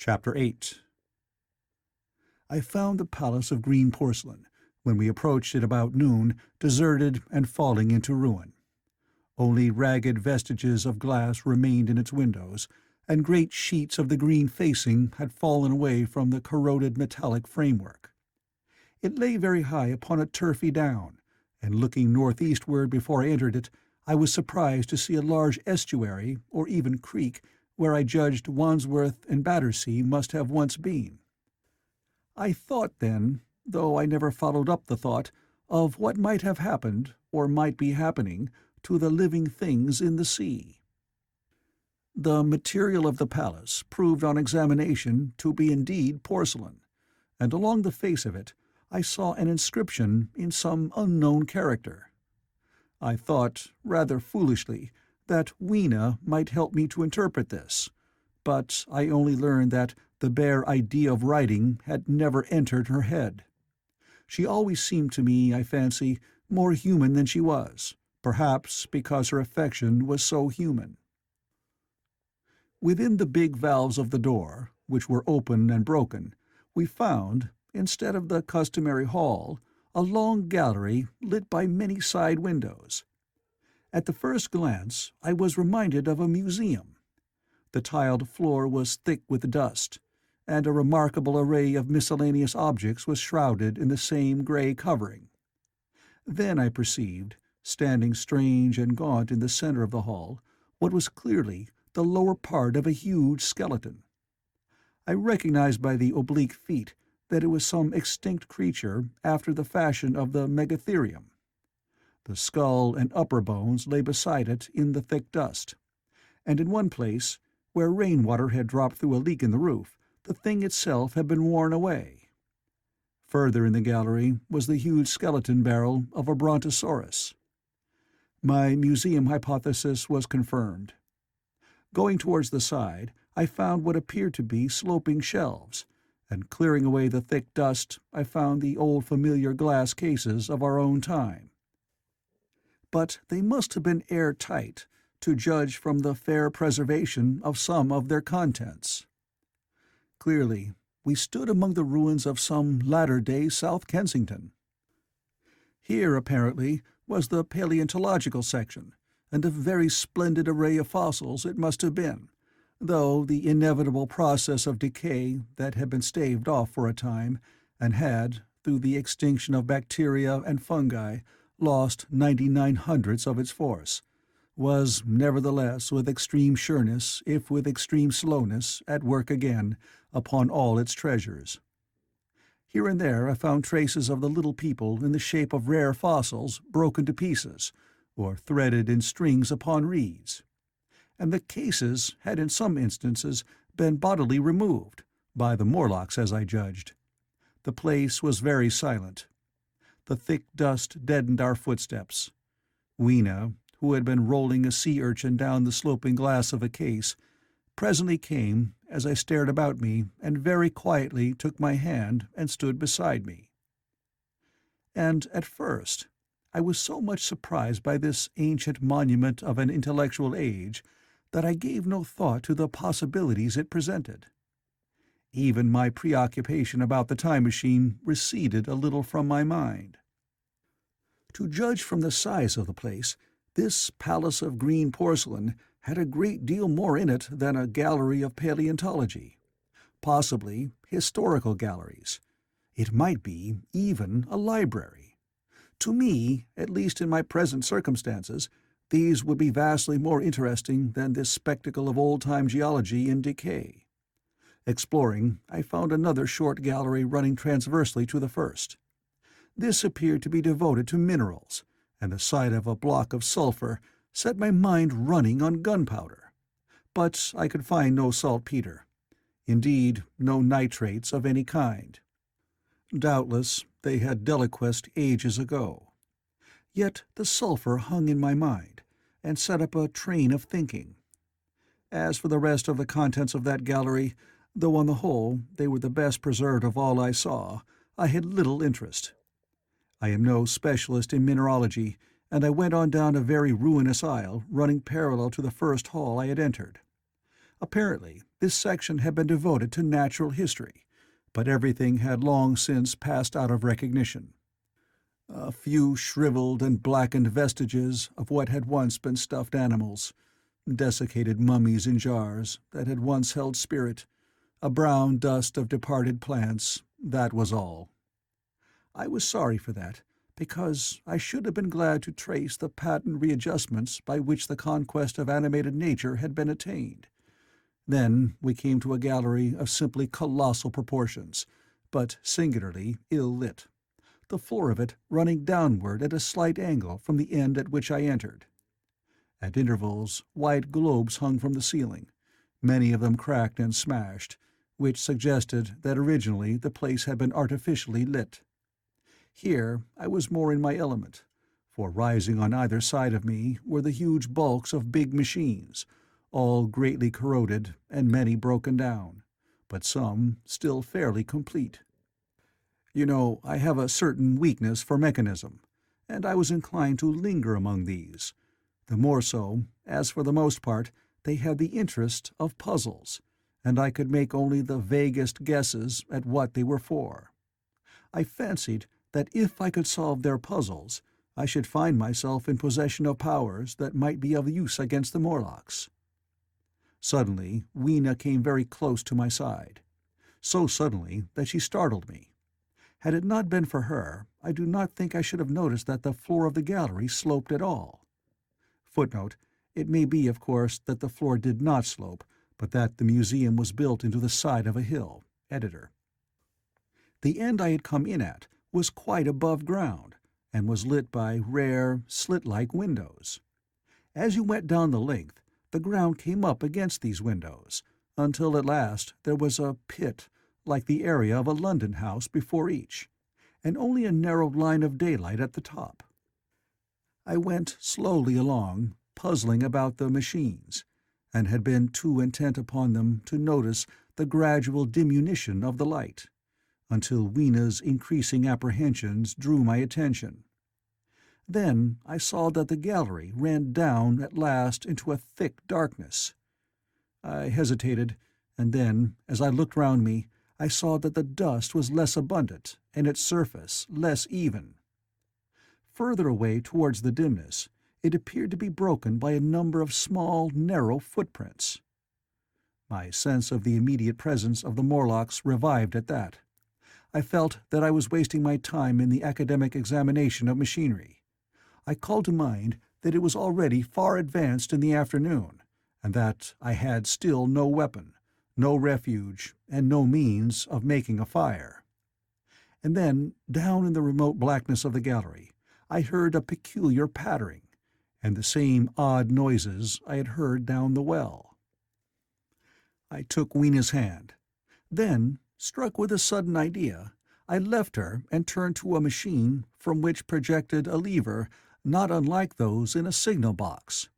Chapter 8. I found the palace of green porcelain, when we approached it about noon, deserted and falling into ruin. Only ragged vestiges of glass remained in its windows, and great sheets of the green facing had fallen away from the corroded metallic framework. It lay very high upon a turfy down, and looking northeastward before I entered it, I was surprised to see a large estuary, or even creek, where I judged Wandsworth and Battersea must have once been. I thought then, though I never followed up the thought, of what might have happened, or might be happening, to the living things in the sea. The material of the palace proved on examination to be indeed porcelain, and along the face of it I saw an inscription in some unknown character. I thought, rather foolishly, that Weena might help me to interpret this, but I only learned that the bare idea of writing had never entered her head. She always seemed to me, I fancy, more human than she was, perhaps because her affection was so human. Within the big valves of the door, which were open and broken, we found, instead of the customary hall, a long gallery lit by many side windows. At the first glance I was reminded of a museum. The tiled floor was thick with dust, and a remarkable array of miscellaneous objects was shrouded in the same grey covering. Then I perceived, standing strange and gaunt in the centre of the hall, what was clearly the lower part of a huge skeleton. I recognized by the oblique feet that it was some extinct creature after the fashion of the megatherium. The skull and upper bones lay beside it in the thick dust, and in one place, where rainwater had dropped through a leak in the roof, the thing itself had been worn away. Further in the gallery was the huge skeleton barrel of a brontosaurus. My museum hypothesis was confirmed. Going towards the side, I found what appeared to be sloping shelves, and clearing away the thick dust, I found the old familiar glass cases of our own time. But they must have been air-tight, to judge from the fair preservation of some of their contents. Clearly, we stood among the ruins of some latter-day South Kensington. Here, apparently, was the paleontological section, and a very splendid array of fossils it must have been, though the inevitable process of decay that had been staved off for a time, and had, through the extinction of bacteria and fungi, lost 99/100ths of its force, was nevertheless with extreme sureness, if with extreme slowness, at work again upon all its treasures. Here and there I found traces of the little people in the shape of rare fossils broken to pieces, or threaded in strings upon reeds. And the cases had in some instances been bodily removed, by the Morlocks as I judged. The place was very silent. The thick dust deadened our footsteps. Weena, who had been rolling a sea urchin down the sloping glass of a case, presently came as I stared about me and very quietly took my hand and stood beside me. And at first I was so much surprised by this ancient monument of an intellectual age that I gave no thought to the possibilities it presented. Even my preoccupation about the time machine receded a little from my mind. To judge from the size of the place, this palace of green porcelain had a great deal more in it than a gallery of paleontology, possibly historical galleries. It might be even a library. To me, at least in my present circumstances, these would be vastly more interesting than this spectacle of old-time geology in decay. Exploring, I found another short gallery running transversely to the first. This appeared to be devoted to minerals, and the sight of a block of sulphur set my mind running on gunpowder. But I could find no saltpeter. Indeed, no nitrates of any kind. Doubtless they had deliquesced ages ago. Yet the sulphur hung in my mind, and set up a train of thinking. As for the rest of the contents of that gallery, though on the whole they were the best preserved of all I saw, I had little interest. I am no specialist in mineralogy, and I went on down a very ruinous aisle running parallel to the first hall I had entered. Apparently This section had been devoted to natural history, but everything had long since passed out of recognition. A few shriveled and blackened vestiges of what had once been stuffed animals, desiccated mummies in jars that had once held spirit, a brown dust of departed plants, that was all. I was sorry for that, because I should have been glad to trace the patent readjustments by which the conquest of animated nature had been attained. Then we came to a gallery of simply colossal proportions, but singularly ill-lit, the floor of it running downward at a slight angle from the end at which I entered. At intervals, white globes hung from the ceiling, many of them cracked and smashed, which suggested that originally the place had been artificially lit. Here I was more in my element, for rising on either side of me were the huge bulks of big machines, all greatly corroded and many broken down, but some still fairly complete. You know, I have a certain weakness for mechanism, and I was inclined to linger among these, the more so as for the most part they had the interest of puzzles, and I could make only the vaguest guesses at what they were for. I fancied that if I could solve their puzzles, I should find myself in possession of powers that might be of use against the Morlocks. Suddenly Weena came very close to my side, so suddenly that she startled me. Had it not been for her, I do not think I should have noticed that the floor of the gallery sloped at all. Footnote: it may be, of course, that the floor did not slope, but that the museum was built into the side of a hill. Editor. The end I had come in at was quite above ground, and was lit by rare, slit-like windows. As you went down the length, the ground came up against these windows, until at last there was a pit, like the area of a London house before each, and only a narrow line of daylight at the top. I went slowly along, puzzling about the machines, and had been too intent upon them to notice the gradual diminution of the light, until Weena's increasing apprehensions drew my attention. Then I saw that the gallery ran down at last into a thick darkness. I hesitated, and then, as I looked round me, I saw that the dust was less abundant and its surface less even. Further away towards the dimness, it appeared to be broken by a number of small, narrow footprints. My sense of the immediate presence of the Morlocks revived at that. I felt that I was wasting my time in the academic examination of machinery. I called to mind that it was already far advanced in the afternoon, and that I had still no weapon, no refuge, and no means of making a fire. And then, down in the remote blackness of the gallery, I heard a peculiar pattering, and the same odd noises I had heard down the well. I took Weena's hand. Then, struck with a sudden idea, I left her and turned to a machine from which projected a lever not unlike those in a signal box.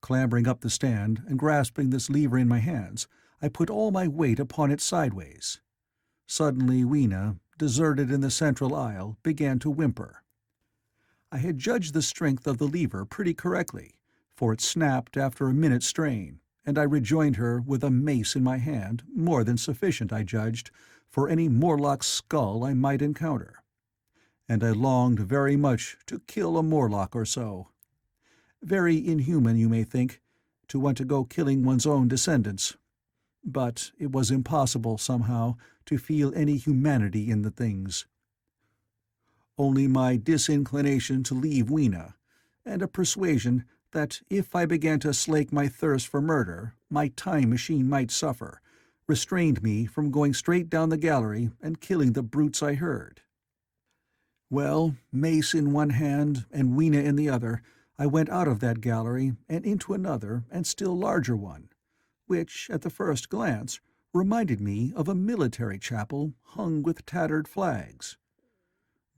Clambering up the stand and grasping this lever in my hands, I put all my weight upon it sideways. Suddenly Weena, deserted in the central aisle, began to whimper. I had judged the strength of the lever pretty correctly, for it snapped after a minute's strain, and I rejoined her with a mace in my hand, more than sufficient, I judged, for any Morlock skull I might encounter. And I longed very much to kill a Morlock or so. Very inhuman, you may think, to want to go killing one's own descendants. But it was impossible, somehow, to feel any humanity in the things. Only my disinclination to leave Weena, and a persuasion that if I began to slake my thirst for murder, my time machine might suffer, restrained me from going straight down the gallery and killing the brutes I heard. Well, mace in one hand and Weena in the other, I went out of that gallery and into another and still larger one, which, at the first glance, reminded me of a military chapel hung with tattered flags.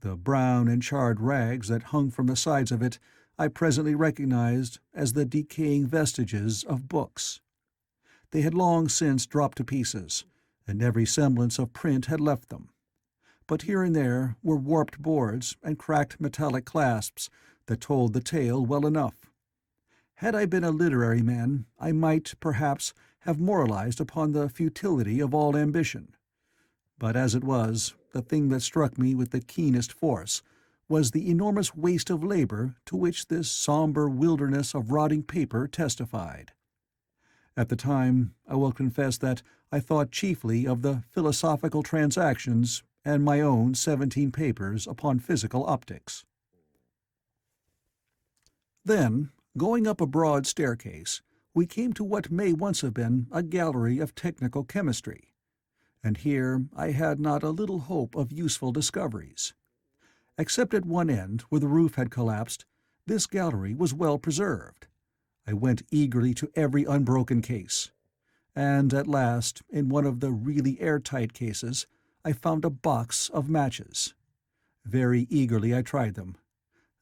The brown and charred rags that hung from the sides of it I presently recognized as the decaying vestiges of books. They had long since dropped to pieces, and every semblance of print had left them. But here and there were warped boards and cracked metallic clasps that told the tale well enough. Had I been a literary man, I might, perhaps, have moralized upon the futility of all ambition. But as it was, the thing that struck me with the keenest force was the enormous waste of labor to which this somber wilderness of rotting paper testified. At the time, I will confess that I thought chiefly of the Philosophical Transactions and my own 17 papers upon physical optics. Then, going up a broad staircase, we came to what may once have been a gallery of technical chemistry, and here I had not a little hope of useful discoveries. Except at one end, where the roof had collapsed, this gallery was well preserved. I went eagerly to every unbroken case, and at last, in one of the really airtight cases, I found a box of matches. Very eagerly I tried them.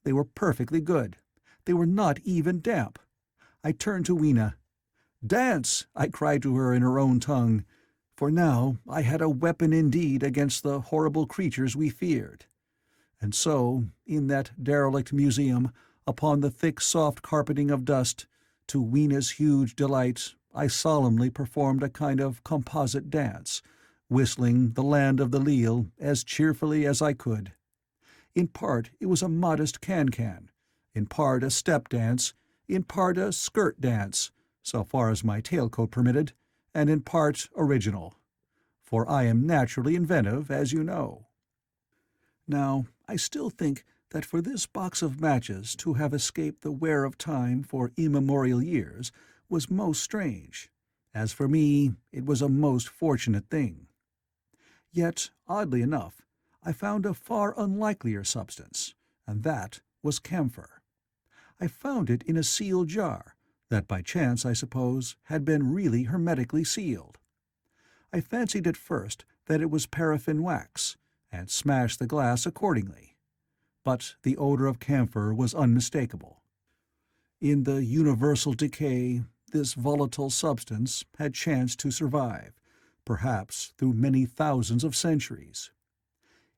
They were perfectly good. They were not even damp. I turned to Weena. "Dance!" I cried to her in her own tongue, for now I had a weapon indeed against the horrible creatures we feared. And so, in that derelict museum, upon the thick soft carpeting of dust, to Weena's huge delight, I solemnly performed a kind of composite dance, whistling "The Land of the Leal" as cheerfully as I could. In part it was a modest can-can, in part a step dance, in part a skirt dance, so far as my tailcoat permitted, and in part original. For I am naturally inventive, as you know. Now, I still think that for this box of matches to have escaped the wear of time for immemorial years was most strange. As for me, it was a most fortunate thing. Yet, oddly enough, I found a far unlikelier substance, and that was camphor. I found it in a sealed jar, that by chance, I suppose, had been really hermetically sealed. I fancied at first that it was paraffin wax, and smashed the glass accordingly. But the odor of camphor was unmistakable. In the universal decay, this volatile substance had chanced to survive, perhaps through many thousands of centuries.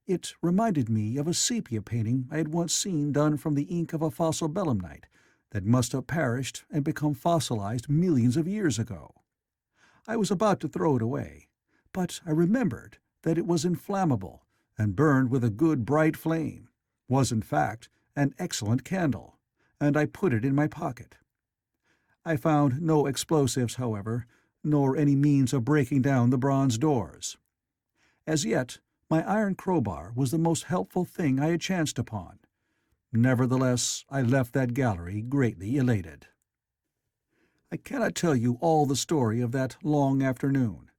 It reminded me of a sepia painting I had once seen done from the ink of a fossil belemnite that must have perished and become fossilized millions of years ago. I was about to throw it away, but I remembered that it was inflammable and burned with a good bright flame, was in fact an excellent candle, and I put it in my pocket. I found no explosives, however, nor any means of breaking down the bronze doors. As yet, my iron crowbar was the most helpful thing I had chanced upon. Nevertheless, I left that gallery greatly elated. I cannot tell you all the story of that long afternoon.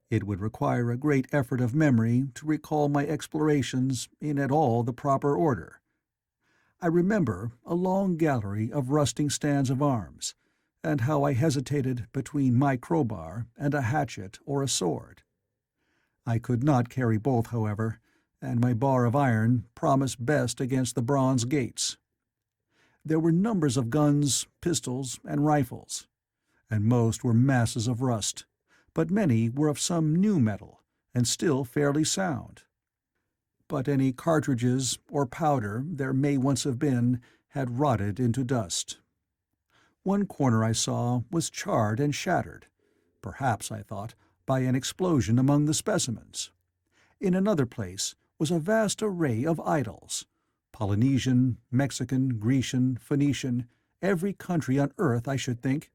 It would require a great effort of memory to recall my explorations in at all the proper order. I remember a long gallery of rusting stands of arms, and how I hesitated between my crowbar and a hatchet or a sword. I could not carry both, however, and my bar of iron promised best against the bronze gates. There were numbers of guns, pistols, and rifles, and most were masses of rust, but many were of some new metal, and still fairly sound. But any cartridges or powder there may once have been had rotted into dust. One corner I saw was charred and shattered, perhaps, I thought, by an explosion among the specimens. In another place was a vast array of idols, Polynesian, Mexican, Grecian, Phoenician, every country on earth, I should think.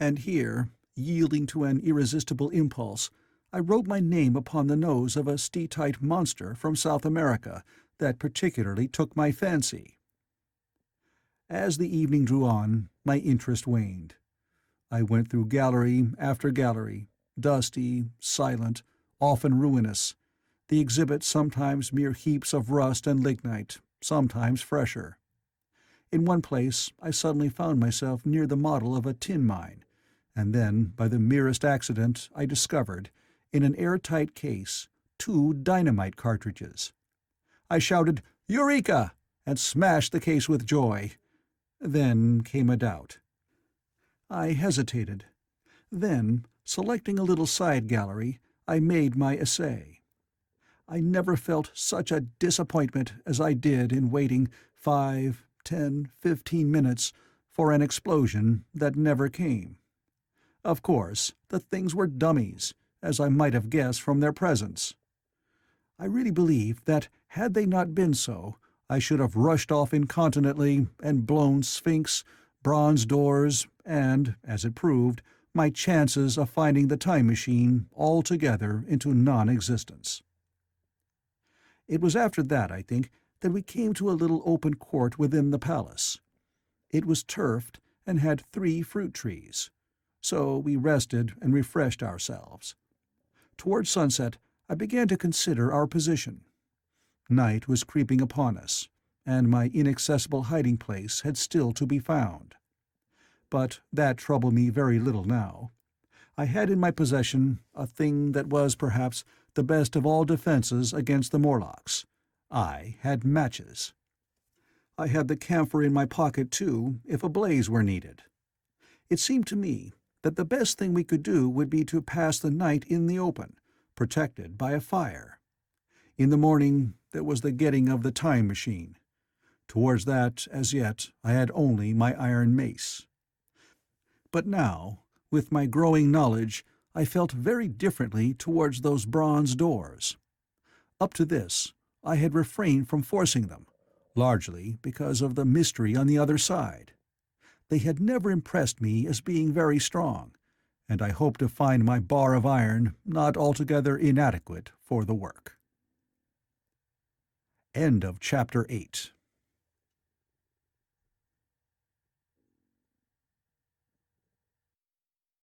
And here, yielding to an irresistible impulse, I wrote my name upon the nose of a steatite monster from South America that particularly took my fancy. As the evening drew on, my interest waned. I went through gallery after gallery, dusty, silent, often ruinous, the exhibits sometimes mere heaps of rust and lignite, sometimes fresher. In one place I suddenly found myself near the model of a tin mine, and then, by the merest accident, I discovered, in an airtight case, 2 dynamite cartridges. I shouted, "Eureka!" and smashed the case with joy. Then came a doubt. I hesitated. Then, selecting a little side gallery, I made my essay. I never felt such a disappointment as I did in waiting 5, 10, 15 minutes for an explosion that never came. Of course, the things were dummies, as I might have guessed from their presence. I really believe that had they not been so, I should have rushed off incontinently and blown Sphinx, bronze doors, and, as it proved, my chances of finding the time machine altogether into non-existence. It was after that, I think, that we came to a little open court within the palace. It was turfed and had 3 fruit trees, so we rested and refreshed ourselves. Toward sunset, I began to consider our position. Night was creeping upon us, and my inaccessible hiding place had still to be found. But that troubled me very little now. I had in my possession a thing that was perhaps the best of all defenses against the Morlocks. I had matches. I had the camphor in my pocket, too, if a blaze were needed. It seemed to me that the best thing we could do would be to pass the night in the open, protected by a fire. In the morning there was the getting of the time machine. Towards that, as yet, I had only my iron mace. But now, with my growing knowledge, I felt very differently towards those bronze doors. Up to this, I had refrained from forcing them, largely because of the mystery on the other side. They had never impressed me as being very strong, and I hoped to find my bar of iron not altogether inadequate for the work. End of Chapter 8.